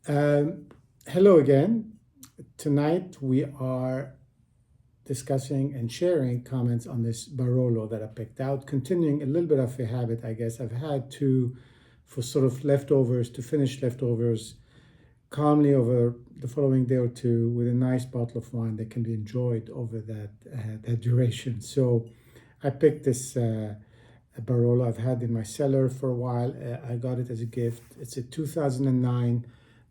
Hello again. Tonight we are discussing and sharing comments on this Barolo that I picked out, continuing a little bit of a habit, I guess, I've had to for sort of leftovers, to finish leftovers calmly over the following day or two with a nice bottle of wine that can be enjoyed over that duration. So I picked this Barolo I've had in my cellar for a while. I got it as a gift. It's a 2009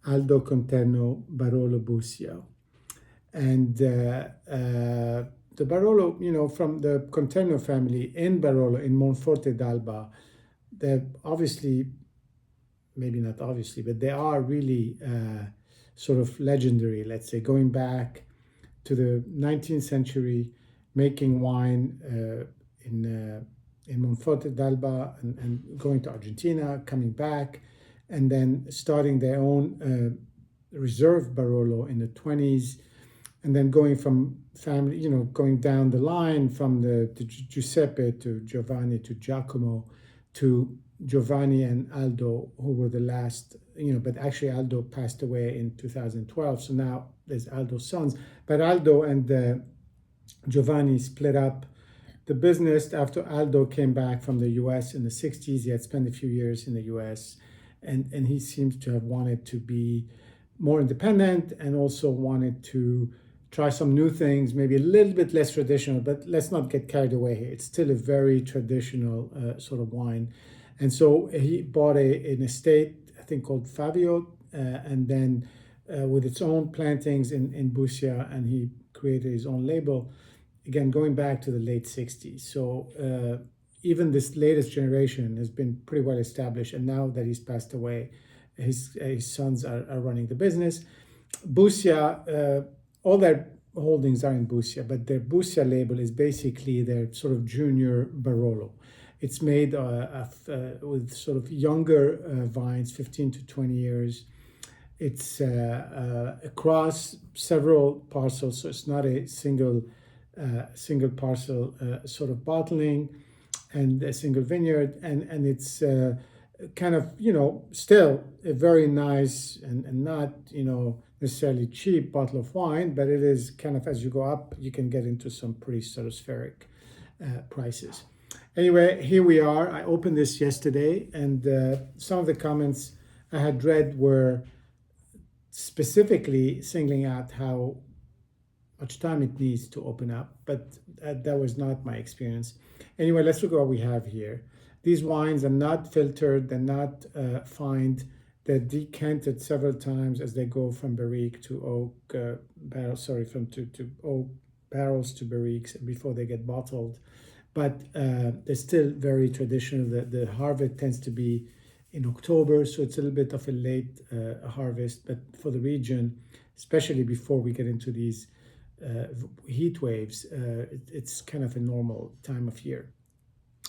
Aldo Conterno Barolo Bussia. And the Barolo, from the Conterno family in Barolo, in Monforte d'Alba, they're obviously, maybe not obviously, but they are really sort of legendary, let's say, going back to the 19th century, making wine in Monforte d'Alba and going to Argentina, coming back, and then starting their own reserve Barolo in the 20s, and then going from family, going down the line from the Giuseppe to Giovanni to Giacomo to Giovanni and Aldo, who were the last, but actually Aldo passed away in 2012. So now there's Aldo's sons. But Aldo and Giovanni split up the business after Aldo came back from the US in the 60s. He had spent a few years in the US, and he seems to have wanted to be more independent and also wanted to try some new things, maybe a little bit less traditional, but let's not get carried away here. It's still a very traditional sort of wine. And so he bought an estate, I think called Fabio, and then with its own plantings in Bussia, and he created his own label, again, going back to the late 60s. So even this latest generation has been pretty well established, and now that he's passed away, his sons are running the business. Bussia, all their holdings are in Bussia, but their Bussia label is basically their sort of junior Barolo. It's made with sort of younger vines, 15 to 20 years. It's across several parcels, so it's not a single parcel sort of bottling and a single vineyard, and it's kind of still a very nice and not necessarily cheap bottle of wine, but it is kind of, as you go up, you can get into some pretty stratospheric prices. Anyway, here we are. I opened this yesterday, and some of the comments I had read were specifically singling out how much time it needs to open up, but that was not my experience. Anyway, let's look at what we have here. These wines are not filtered, they're not fined, they're decanted several times as they go from barrique to oak barrels, to oak barrels to barriques before they get bottled. But they're still very traditional. The harvest tends to be in October, so it's a little bit of a late harvest, but for the region, especially before we get into these heat waves, it's kind of a normal time of year.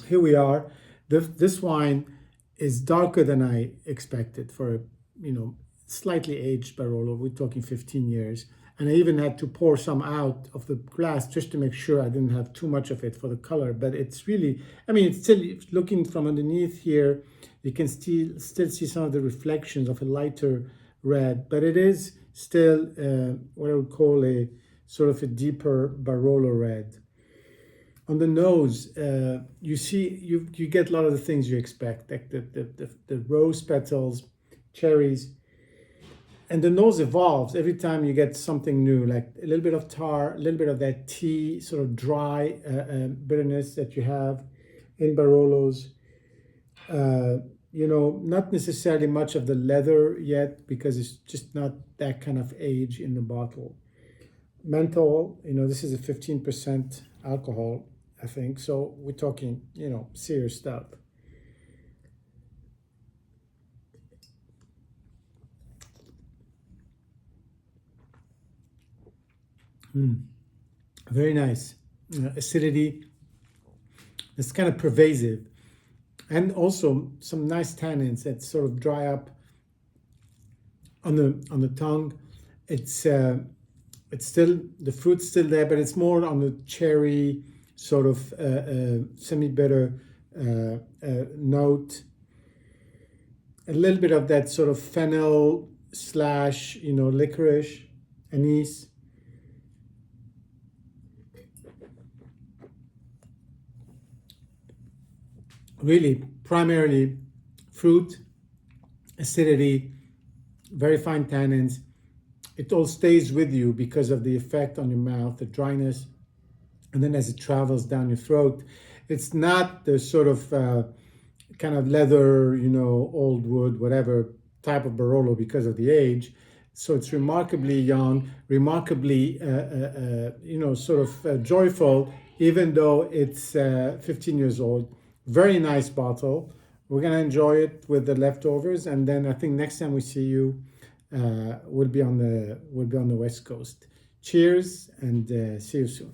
Here we are. This wine is darker than I expected for a slightly aged Barolo. We're talking 15 years. And I even had to pour some out of the glass just to make sure I didn't have too much of it for the color. But it's really, it's still, looking from underneath here, you can still see some of the reflections of a lighter red, but it is still what I would call a sort of a deeper Barolo red. On the nose, you get a lot of the things you expect, like the rose petals, cherries, and the nose evolves every time you get something new, like a little bit of tar, a little bit of that tea, sort of dry bitterness that you have in Barolos. Not necessarily much of the leather yet because it's just not that kind of age in the bottle. Menthol, this is a 15% alcohol, I think. So we're talking, serious stuff. Very nice. Acidity. It's kind of pervasive. And also some nice tannins that sort of dry up on the tongue. It's still, the fruit's still there, but it's more on the cherry sort of semi-bitter note. A little bit of that sort of fennel slash, licorice, anise. Really, primarily fruit, acidity, very fine tannins. It all stays with you because of the effect on your mouth, the dryness, and then as it travels down your throat, it's not the sort of kind of leather, old wood, whatever type of Barolo because of the age. So it's remarkably young, remarkably, sort of joyful, even though it's 15 years old. Very nice bottle. We're gonna enjoy it with the leftovers, and then I think next time we see you, we'll be on the West Coast. Cheers, and see you soon.